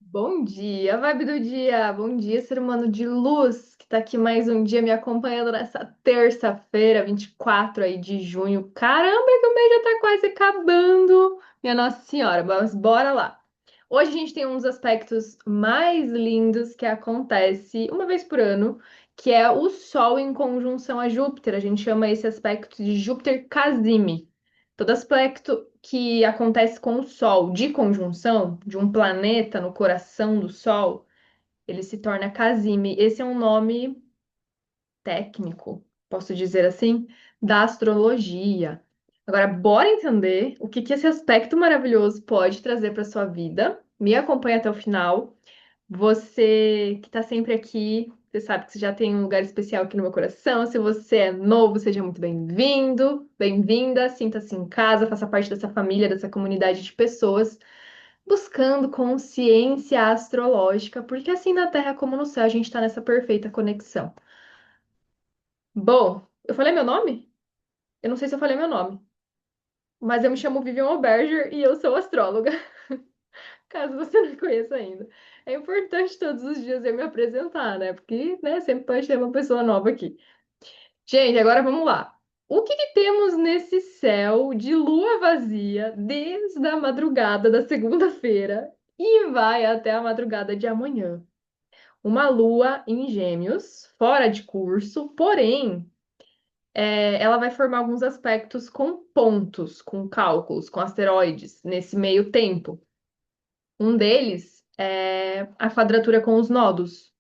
Bom dia, vibe do dia. Bom dia, ser humano de luz, que tá aqui mais um dia me acompanhando nessa terça-feira, 24 aí de junho. Caramba, que o mês já tá quase acabando. Minha Nossa Senhora, mas bora lá. Hoje a gente tem um dos aspectos mais lindos que acontece uma vez por ano, que é o Sol em conjunção a Júpiter. A gente chama esse aspecto de Júpiter Casime. Todo aspecto que acontece com o Sol de conjunção de um planeta no coração do Sol, ele se torna Casime. Esse é um nome técnico, posso dizer assim, da astrologia. Agora, bora entender o que esse aspecto maravilhoso pode trazer para sua vida. Me acompanha até o final. Você que está sempre aqui, você sabe que você já tem um lugar especial aqui no meu coração. Se você é novo, seja muito bem-vindo, bem-vinda. Sinta-se em casa, faça parte dessa família, dessa comunidade de pessoas buscando consciência astrológica, porque assim na Terra como no céu a gente está nessa perfeita conexão. Bom, eu falei meu nome? Eu não sei se eu falei meu nome, mas eu me chamo Vivian Oberger e eu sou astróloga. Caso você não conheça ainda. É importante todos os dias eu me apresentar, né? Porque, né, sempre pode ter uma pessoa nova aqui. Gente, agora vamos lá. O que que temos nesse céu de lua vazia desde a madrugada da segunda-feira e vai até a madrugada de amanhã? Uma lua em Gêmeos, fora de curso, porém, ela vai formar alguns aspectos com pontos, com cálculos, com asteroides nesse meio tempo. Um deles é a quadratura com os nodos.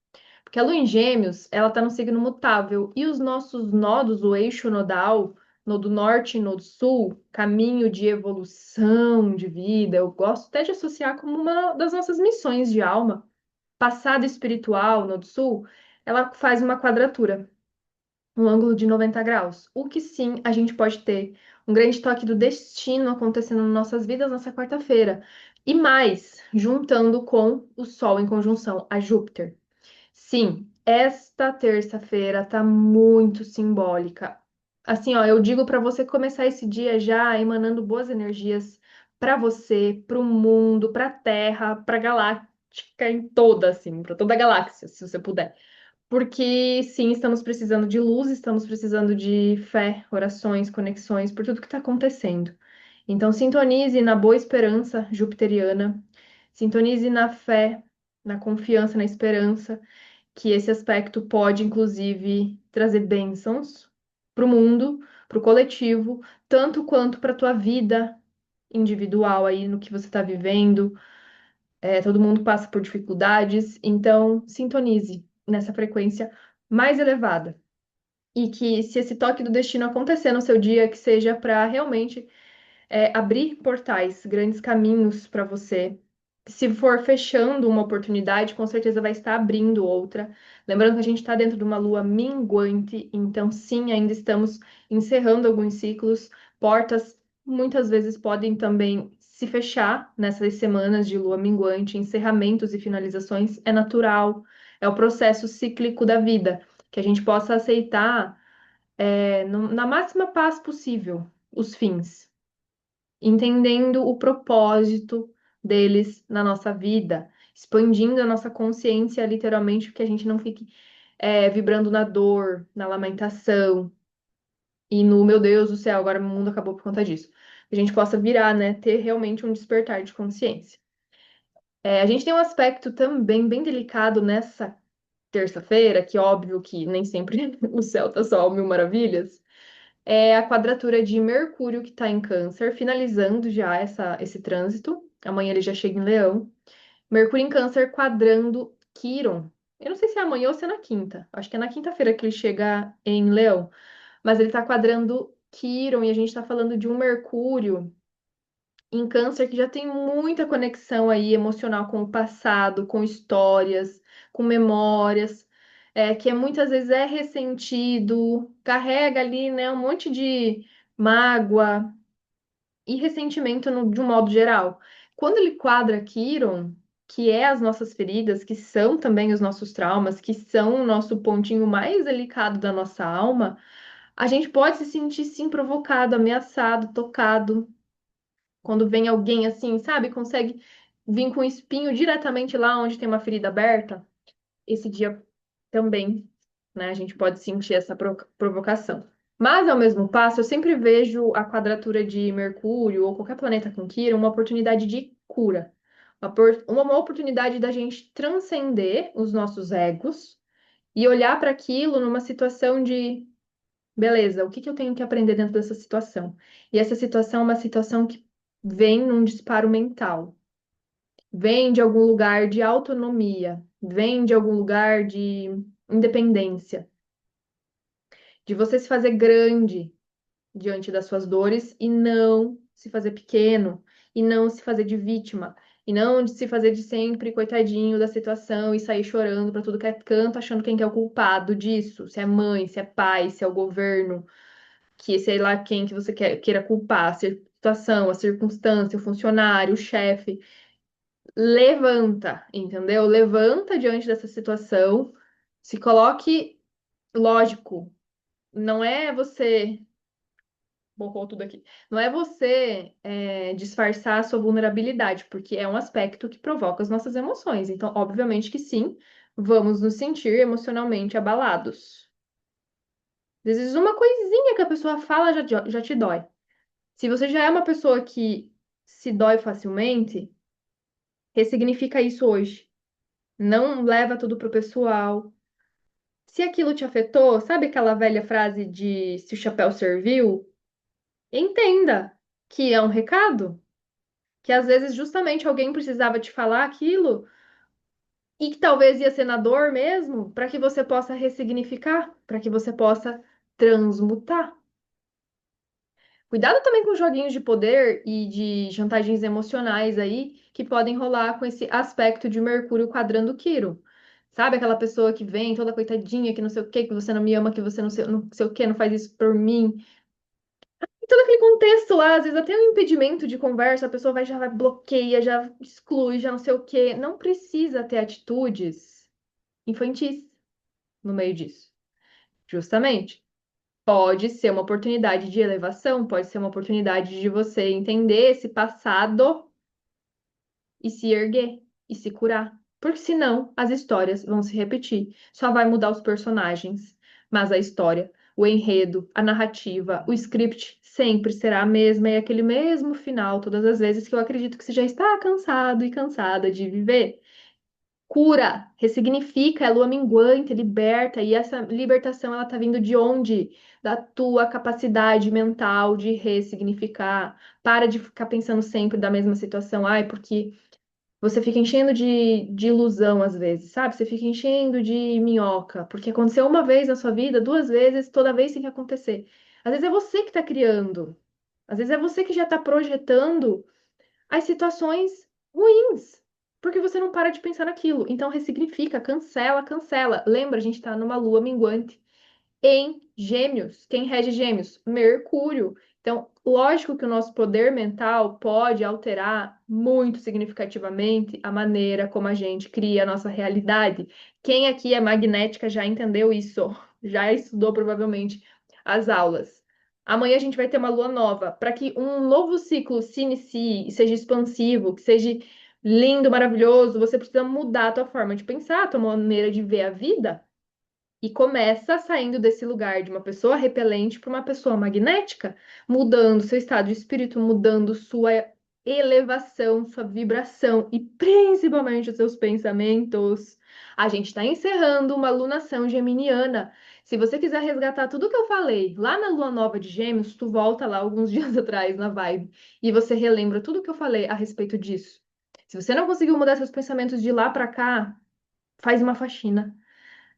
Porque a lua em Gêmeos, ela está no signo mutável. E os nossos nodos, o eixo nodal, nodo norte e nodo sul, caminho de evolução de vida, eu gosto até de associar como uma das nossas missões de alma. Passado espiritual, nodo sul, ela faz uma quadratura, um ângulo de 90 graus. O que sim, a gente pode ter um grande toque do destino acontecendo nas nossas vidas nessa quarta-feira. E mais, juntando com o Sol em conjunção a Júpiter. Sim, esta terça-feira tá muito simbólica. Assim, ó, eu digo para você começar esse dia já emanando boas energias para você, para o mundo, para a Terra, para a galáctica em toda, assim, para toda a galáxia, se você puder. Porque sim, estamos precisando de luz, estamos precisando de fé, orações, conexões, por tudo que está acontecendo. Então, sintonize na boa esperança jupiteriana, sintonize na fé, na confiança, na esperança, que esse aspecto pode, inclusive, trazer bênçãos para o mundo, para o coletivo, tanto quanto para a tua vida individual aí no que você está vivendo. Todo mundo passa por dificuldades, então sintonize nessa frequência mais elevada. E que se esse toque do destino acontecer no seu dia, que seja para realmente abrir portais, grandes caminhos para você. Se for fechando uma oportunidade, com certeza vai estar abrindo outra. Lembrando que a gente está dentro de uma lua minguante, então sim, ainda estamos encerrando alguns ciclos. Portas muitas vezes podem também se fechar nessas semanas de lua minguante. Encerramentos e finalizações é natural, é o processo cíclico da vida. Que a gente possa aceitar, na máxima paz possível, os fins, entendendo o propósito deles na nossa vida, expandindo a nossa consciência, literalmente, que a gente não fique vibrando na dor, na lamentação e no meu Deus do céu, agora o mundo acabou por conta disso. Que a gente possa virar, né, ter realmente um despertar de consciência. A gente tem um aspecto também bem delicado nessa terça-feira, que óbvio que nem sempre o céu tá só mil maravilhas, é a quadratura de Mercúrio que está em Câncer, finalizando já esse trânsito. Amanhã ele já chega em Leão. Mercúrio em Câncer quadrando Quíron. Eu não sei se é amanhã ou se é na quinta. Acho que é na quinta-feira que ele chega em Leão. Mas ele está quadrando Quíron e a gente está falando de um Mercúrio em Câncer que já tem muita conexão aí emocional com o passado, com histórias, com memórias, que muitas vezes é ressentido, carrega ali, né, um monte de mágoa e ressentimento de um modo geral. Quando ele quadra Quiron, que é as nossas feridas, que são também os nossos traumas, que são o nosso pontinho mais delicado da nossa alma, a gente pode se sentir sim provocado, ameaçado, tocado quando vem alguém assim, sabe, consegue vir com espinho diretamente lá onde tem uma ferida aberta, esse dia também, né, a gente pode sentir essa provocação. Mas, ao mesmo passo, eu sempre vejo a quadratura de Mercúrio ou qualquer planeta com Quirón uma oportunidade de cura. Uma oportunidade da gente transcender os nossos egos e olhar para aquilo numa situação de, beleza, o que que eu tenho que aprender dentro dessa situação? E essa situação é uma situação que vem num disparo mental, vem de algum lugar de autonomia, vem de algum lugar de independência, de você se fazer grande diante das suas dores e não se fazer pequeno, e não se fazer de vítima, e não de se fazer de sempre coitadinho da situação e sair chorando para tudo que é canto, achando quem que é o culpado disso, se é mãe, se é pai, se é o governo, que sei lá quem que você queira culpar, a situação, a circunstância, o funcionário, o chefe. Levanta, entendeu? Levanta diante dessa situação, se coloque, lógico, não é você, borrou tudo aqui, não é você disfarçar a sua vulnerabilidade, porque é um aspecto que provoca as nossas emoções. Então, obviamente que sim, vamos nos sentir emocionalmente abalados. Às vezes, uma coisinha que a pessoa fala já te dói. Se você já é uma pessoa que se dói facilmente, ressignifica isso hoje. Não leva tudo pro pessoal. Se aquilo te afetou, sabe aquela velha frase de se o chapéu serviu? Entenda que é um recado, que às vezes justamente alguém precisava te falar aquilo e que talvez ia ser na dor mesmo, para que você possa ressignificar, para que você possa transmutar. Cuidado também com joguinhos de poder e de chantagens emocionais aí que podem rolar com esse aspecto de Mercúrio quadrando Quiro. Sabe aquela pessoa que vem toda coitadinha, que não sei o quê, que você não me ama, que você não sei o quê, não faz isso por mim. E todo aquele contexto lá, às vezes até um impedimento de conversa, a pessoa vai bloqueia, já exclui, já não sei o quê. Não precisa ter atitudes infantis no meio disso. Justamente. Pode ser uma oportunidade de elevação, pode ser uma oportunidade de você entender esse passado e se erguer e se curar. Porque senão as histórias vão se repetir. Só vai mudar os personagens, mas a história, o enredo, a narrativa, o script sempre será a mesma e aquele mesmo final todas as vezes que eu acredito que você já está cansado e cansada de viver. Cura, ressignifica, é lua minguante, liberta, e essa libertação ela tá vindo de onde? Da tua capacidade mental de ressignificar. Para de ficar pensando sempre da mesma situação. Ai, porque você fica enchendo de ilusão às vezes, sabe? Você fica enchendo de minhoca, porque aconteceu uma vez na sua vida, duas vezes, toda vez tem que acontecer. Às vezes é você que está criando, às vezes é você que já está projetando as situações ruins, porque você não para de pensar naquilo. Então ressignifica, cancela, cancela. Lembra, a gente está numa lua minguante em Gêmeos. Quem rege Gêmeos? Mercúrio. Então, lógico que o nosso poder mental pode alterar muito significativamente a maneira como a gente cria a nossa realidade. Quem aqui é magnética já entendeu isso, já estudou provavelmente as aulas. Amanhã a gente vai ter uma lua nova, para que um novo ciclo se inicie e seja expansivo, que seja lindo, maravilhoso, você precisa mudar a tua forma de pensar, a tua maneira de ver a vida. E começa saindo desse lugar de uma pessoa repelente para uma pessoa magnética, mudando seu estado de espírito, mudando sua elevação, sua vibração e principalmente os seus pensamentos. A gente está encerrando uma lunação geminiana. Se você quiser resgatar tudo que eu falei lá na lua nova de Gêmeos, tu volta lá alguns dias atrás na vibe e você relembra tudo que eu falei a respeito disso. Se você não conseguiu mudar seus pensamentos de lá para cá, faz uma faxina.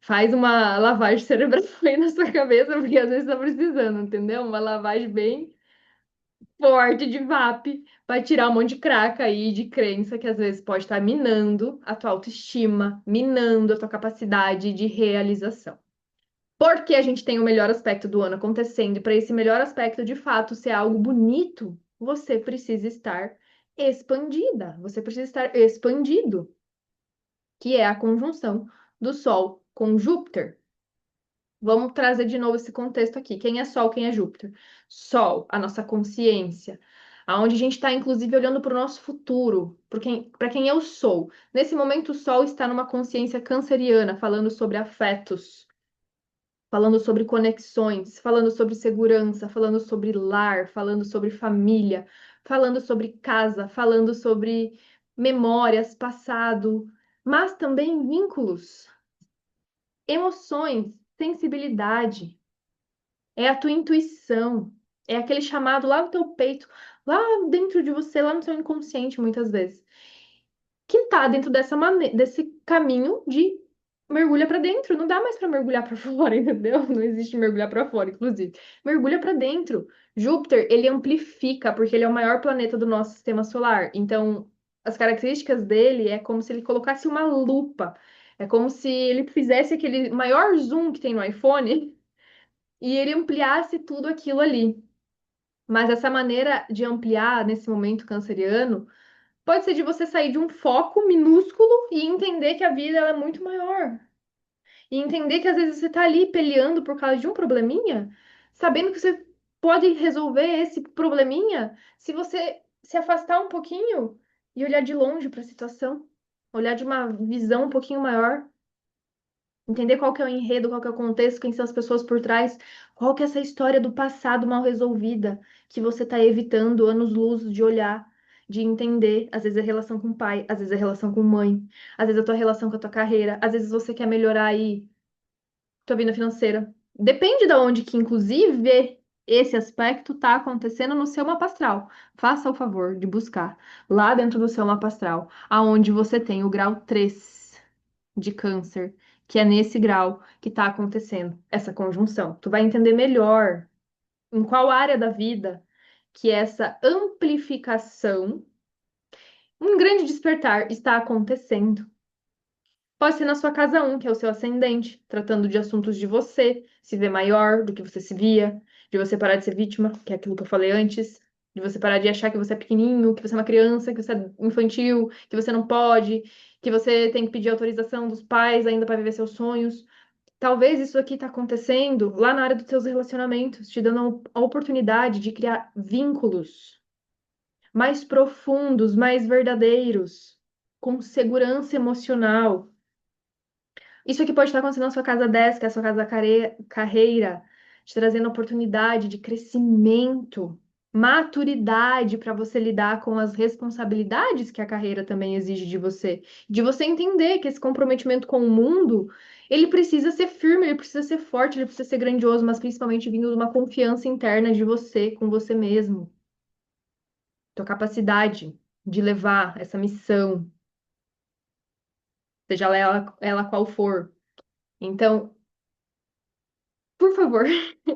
Faz uma lavagem cerebral aí na sua cabeça, porque às vezes tá precisando, entendeu? Uma lavagem bem forte de VAP para tirar um monte de craca aí, de crença que às vezes pode estar minando a tua autoestima, minando a tua capacidade de realização. Porque a gente tem o melhor aspecto do ano acontecendo, e para esse melhor aspecto de fato ser algo bonito, você precisa estar expandida, você precisa estar expandido, que é a conjunção do Sol com Júpiter. Vamos trazer de novo esse contexto aqui. Quem é Sol, quem é Júpiter? Sol, a nossa consciência, aonde a gente está, inclusive, olhando para o nosso futuro, para quem eu sou. Nesse momento, o Sol está numa consciência canceriana, falando sobre afetos, falando sobre conexões, falando sobre segurança, falando sobre lar, falando sobre família, falando sobre casa, falando sobre memórias, passado, mas também vínculos, emoções, sensibilidade. É a tua intuição, é aquele chamado lá no teu peito, lá dentro de você, lá no seu inconsciente, muitas vezes, que tá dentro desse caminho de mergulha pra dentro. Não dá mais pra mergulhar pra fora, entendeu? Não existe mergulhar pra fora, inclusive. Mergulha pra dentro. Júpiter, ele amplifica, porque ele é o maior planeta do nosso sistema solar. Então, as características dele é como se ele colocasse uma lupa. É como se ele fizesse aquele maior zoom que tem no iPhone e ele ampliasse tudo aquilo ali. Mas essa maneira de ampliar nesse momento canceriano pode ser de você sair de um foco minúsculo e entender que a vida ela é muito maior. E entender que às vezes você está ali peleando por causa de um probleminha, sabendo que você pode resolver esse probleminha se você se afastar um pouquinho e olhar de longe para a situação, olhar de uma visão um pouquinho maior. Entender qual que é o enredo, qual que é o contexto, quem são as pessoas por trás, qual que é essa história do passado mal resolvida que você está evitando anos-luz de olhar, de entender. Às vezes é relação com o pai, às vezes é relação com mãe, às vezes é a tua relação com a tua carreira, às vezes você quer melhorar aí tua vida financeira. Depende de onde que, inclusive, esse aspecto está acontecendo no seu mapa astral. Faça o favor de buscar lá dentro do seu mapa astral, aonde você tem o grau 3 de câncer, que é nesse grau que está acontecendo essa conjunção. Tu vai entender melhor em qual área da vida que essa amplificação, um grande despertar está acontecendo. Pode ser na sua casa um, que é o seu ascendente, tratando de assuntos de você, se ver maior do que você se via, de você parar de ser vítima, que é aquilo que eu falei antes, de você parar de achar que você é pequenininho, que você é uma criança, que você é infantil, que você não pode, que você tem que pedir autorização dos pais ainda para viver seus sonhos. Talvez isso aqui está acontecendo lá na área dos seus relacionamentos, te dando a oportunidade de criar vínculos mais profundos, mais verdadeiros, com segurança emocional. Isso aqui pode estar acontecendo na sua casa 10, que é a sua casa da carreira, te trazendo oportunidade de crescimento, maturidade para você lidar com as responsabilidades que a carreira também exige de você entender que esse comprometimento com o mundo, ele precisa ser firme, ele precisa ser forte, ele precisa ser grandioso, mas principalmente vindo de uma confiança interna de você, com você mesmo, tua capacidade de levar essa missão, seja ela qual for. Então, por favor,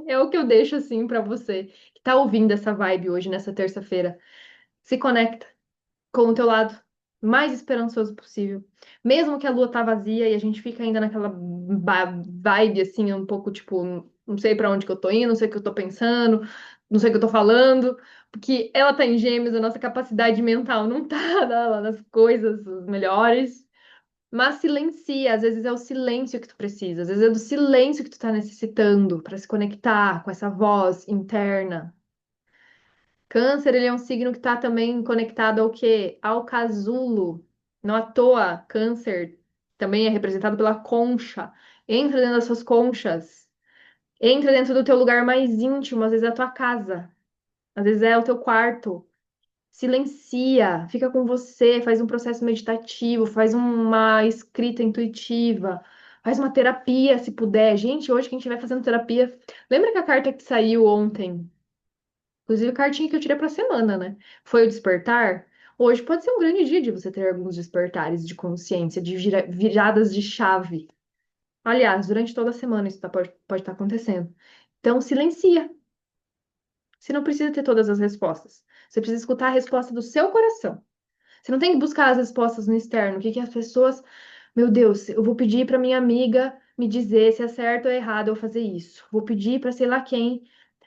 é o que eu deixo assim pra você que tá ouvindo essa vibe hoje, nessa terça-feira. Se conecta com o teu lado mais esperançoso possível. Mesmo que a lua tá vazia e a gente fica ainda naquela vibe assim, um pouco tipo, não sei pra onde que eu tô indo, não sei o que eu tô pensando, não sei o que eu tô falando, porque ela tá em Gêmeos, a nossa capacidade mental não tá lá nas coisas melhores. Mas silencia, às vezes é o silêncio que tu precisa, às vezes é do silêncio que tu tá necessitando para se conectar com essa voz interna. Câncer, ele é um signo que tá também conectado ao quê? Ao casulo. Não à toa, Câncer também é representado pela concha. Entra dentro das suas conchas. Entra dentro do teu lugar mais íntimo, às vezes é a tua casa, às vezes é o teu quarto. Silencia, fica com você, faz um processo meditativo, faz uma escrita intuitiva, faz uma terapia, se puder. Gente, hoje que a gente vai fazendo terapia, lembra que a carta que saiu ontem, inclusive a cartinha que eu tirei para a semana, né? Foi o despertar. Hoje pode ser um grande dia de você ter alguns despertares de consciência, de viradas de chave. Aliás, durante toda a semana isso pode estar acontecendo. Então, silencia. Você não precisa ter todas as respostas. Você precisa escutar a resposta do seu coração. Você não tem que buscar as respostas no externo. O que que as pessoas. Meu Deus, eu vou pedir para minha amiga me dizer se é certo ou errado eu fazer isso. Vou pedir para sei lá quem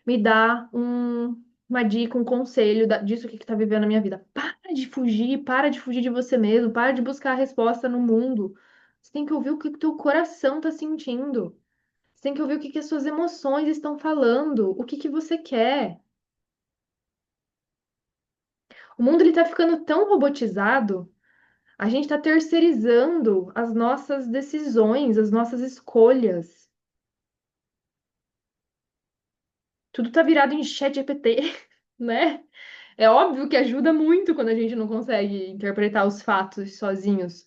me dar uma dica, um conselho disso que tá vivendo na minha vida. Para de fugir de você mesmo, para de buscar a resposta no mundo. Você tem que ouvir o que o teu coração tá sentindo. Você tem que ouvir o que que as suas emoções estão falando, o que que você quer. O mundo ele tá ficando tão robotizado, a gente tá terceirizando as nossas decisões, as nossas escolhas. Tudo tá virado em chat GPT, né? É óbvio que ajuda muito quando a gente não consegue interpretar os fatos sozinhos.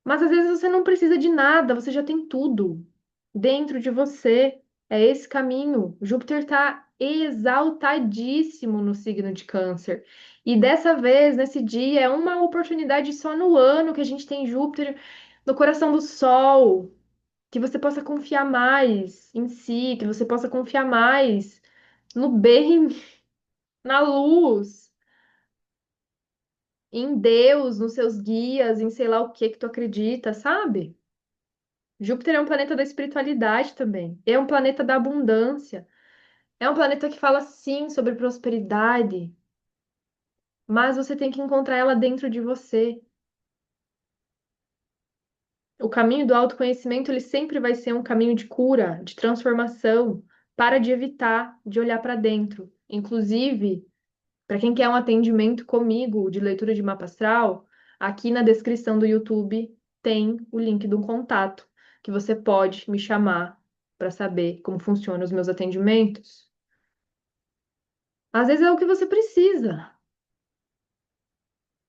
Mas às vezes você não precisa de nada, você já tem tudo dentro de você. É esse caminho. Júpiter está exaltadíssimo no signo de Câncer. E dessa vez, nesse dia, é uma oportunidade só no ano que a gente tem Júpiter no coração do Sol. Que você possa confiar mais em si, que você possa confiar mais no bem, na luz, em Deus, nos seus guias, em sei lá o que tu acredita, sabe? Júpiter é um planeta da espiritualidade também. É um planeta da abundância. É um planeta que fala sim sobre prosperidade, mas você tem que encontrar ela dentro de você. O caminho do autoconhecimento, ele sempre vai ser um caminho de cura, de transformação. Para de evitar de olhar para dentro. Inclusive, para quem quer um atendimento comigo de leitura de mapa astral, aqui na descrição do YouTube tem o link de um contato que você pode me chamar para saber como funcionam os meus atendimentos. Às vezes é o que você precisa.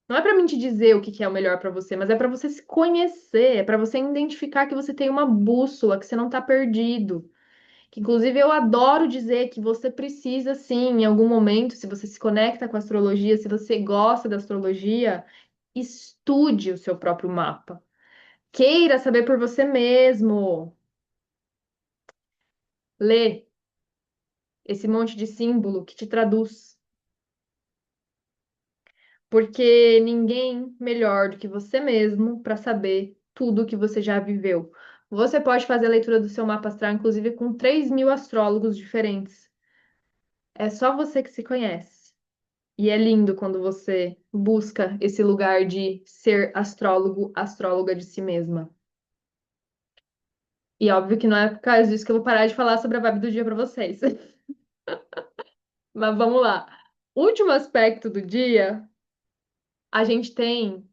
Não é para mim te dizer o que que é o melhor para você, mas é para você se conhecer, é para você identificar que você tem uma bússola, que você não está perdido. Que, inclusive, eu adoro dizer que você precisa, sim, em algum momento, se você se conecta com a astrologia, se você gosta da astrologia, estude o seu próprio mapa. Queira saber por você mesmo. Lê esse monte de símbolo que te traduz. Porque ninguém melhor do que você mesmo para saber tudo o que você já viveu. Você pode fazer a leitura do seu mapa astral, inclusive com 3.000 astrólogos diferentes. É só você que se conhece. E é lindo quando você busca esse lugar de ser astrólogo, astróloga de si mesma. E óbvio que não é por causa disso que eu vou parar de falar sobre a vibe do dia para vocês. Mas vamos lá. Último aspecto do dia, a gente tem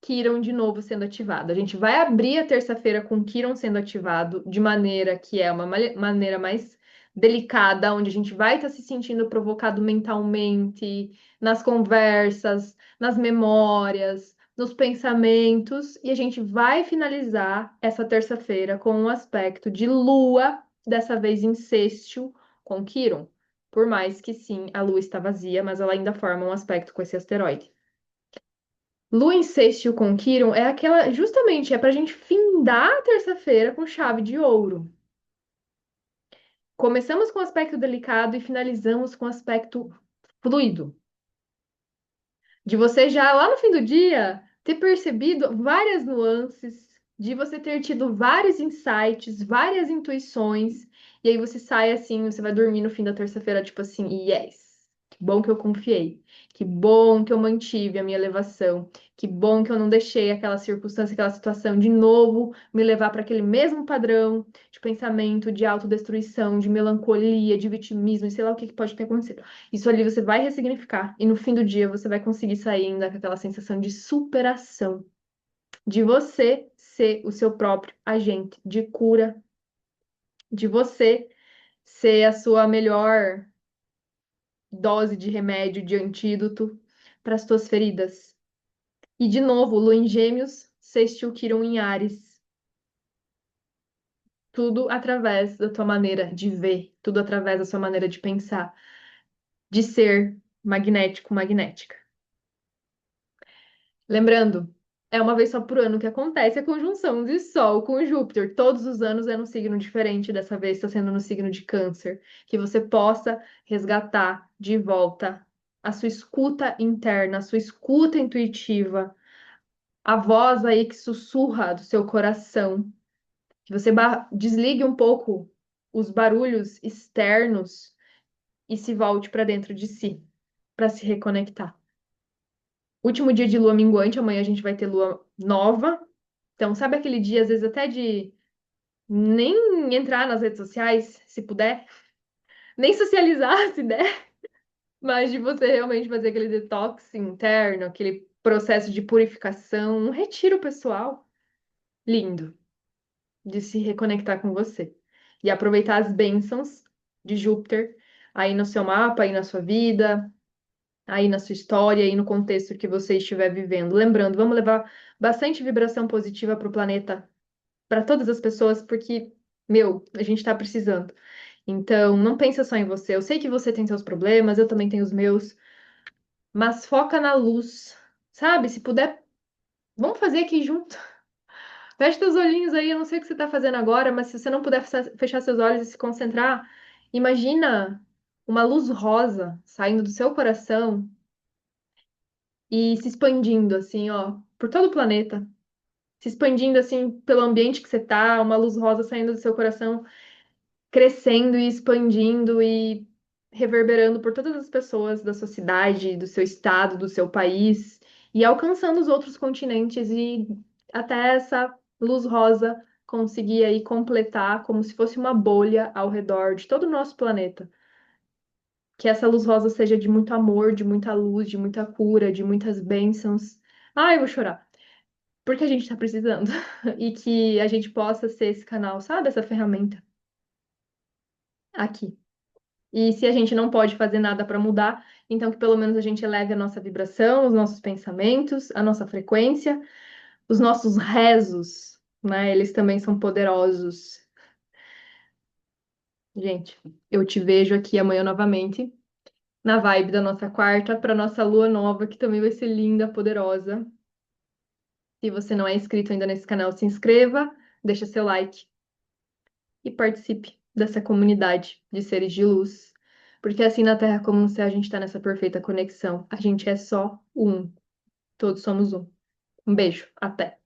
Quirón de novo sendo ativado. A gente vai abrir a terça-feira com Quirón sendo ativado, de maneira que é uma maneira mais delicada, onde a gente vai estar se sentindo provocado mentalmente, nas conversas, nas memórias, nos pensamentos, e a gente vai finalizar essa terça-feira com um aspecto de Lua, dessa vez em sextil, com Quirón. Por mais que sim, a Lua está vazia, mas ela ainda forma um aspecto com esse asteroide. Lua em sextil com Quirón é aquela, justamente, é pra gente findar a terça-feira com chave de ouro. Começamos com aspecto delicado e finalizamos com aspecto fluido. De você já lá no fim do dia ter percebido várias nuances, de você ter tido vários insights, várias intuições, e aí você sai assim, você vai dormir no fim da terça-feira, tipo assim, yes, que bom que eu confiei, que bom que eu mantive a minha elevação, que bom que eu não deixei aquela circunstância, aquela situação de novo me levar para aquele mesmo padrão de pensamento, de autodestruição, de melancolia, de vitimismo, e sei lá o que que pode ter acontecido. Isso ali você vai ressignificar. E no fim do dia você vai conseguir sair ainda com aquela sensação de superação, de você ser o seu próprio agente de cura, de você ser a sua melhor dose de remédio, de antídoto para as tuas feridas. E de novo, Lua em Gêmeos, sextil Quirón em Áries. Tudo através da tua maneira de ver, tudo através da sua maneira de pensar, de ser magnético, magnética. Lembrando, é uma vez só por ano que acontece a conjunção de Sol com Júpiter. Todos os anos é num signo diferente, dessa vez está sendo no signo de Câncer. Que você possa resgatar de volta a sua escuta interna, a sua escuta intuitiva, a voz aí que sussurra do seu coração. Que você desligue um pouco os barulhos externos e se volte para dentro de si, para se reconectar. Último dia de lua minguante, amanhã a gente vai ter lua nova. Então, sabe aquele dia, às vezes, até de nem entrar nas redes sociais, se puder, nem socializar, se der. Mas de você realmente fazer aquele detox interno, aquele processo de purificação, um retiro pessoal lindo, de se reconectar com você. E aproveitar as bênçãos de Júpiter aí no seu mapa, aí na sua vida, aí na sua história, aí no contexto que você estiver vivendo. Lembrando, vamos levar bastante vibração positiva para o planeta, para todas as pessoas, porque, meu, a gente está precisando. Então, não pensa só em você. Eu sei que você tem seus problemas, eu também tenho os meus, mas foca na luz, sabe? Se puder, vamos fazer aqui junto. Fecha teus olhinhos aí, eu não sei o que você está fazendo agora, mas se você não puder fechar seus olhos e se concentrar, imagina uma luz rosa saindo do seu coração e se expandindo assim, ó, por todo o planeta. Se expandindo assim pelo ambiente que você tá, uma luz rosa saindo do seu coração, crescendo e expandindo e reverberando por todas as pessoas da sua cidade, do seu estado, do seu país e alcançando os outros continentes e até essa luz rosa conseguir aí completar como se fosse uma bolha ao redor de todo o nosso planeta. Que essa luz rosa seja de muito amor, de muita luz, de muita cura, de muitas bênçãos. Ai, eu vou chorar. Porque a gente tá precisando. E que a gente possa ser esse canal, sabe? Essa ferramenta aqui. E se a gente não pode fazer nada para mudar, então que pelo menos a gente eleve a nossa vibração, os nossos pensamentos, a nossa frequência, os nossos rezos, né? Eles também são poderosos. Gente, eu te vejo aqui amanhã novamente, na vibe da nossa quarta, para nossa lua nova, que também vai ser linda, poderosa. Se você não é inscrito ainda nesse canal, se inscreva, deixa seu like e participe dessa comunidade de seres de luz. Porque assim na Terra como no céu a gente está nessa perfeita conexão. A gente é só um. Todos somos um. Um beijo. Até.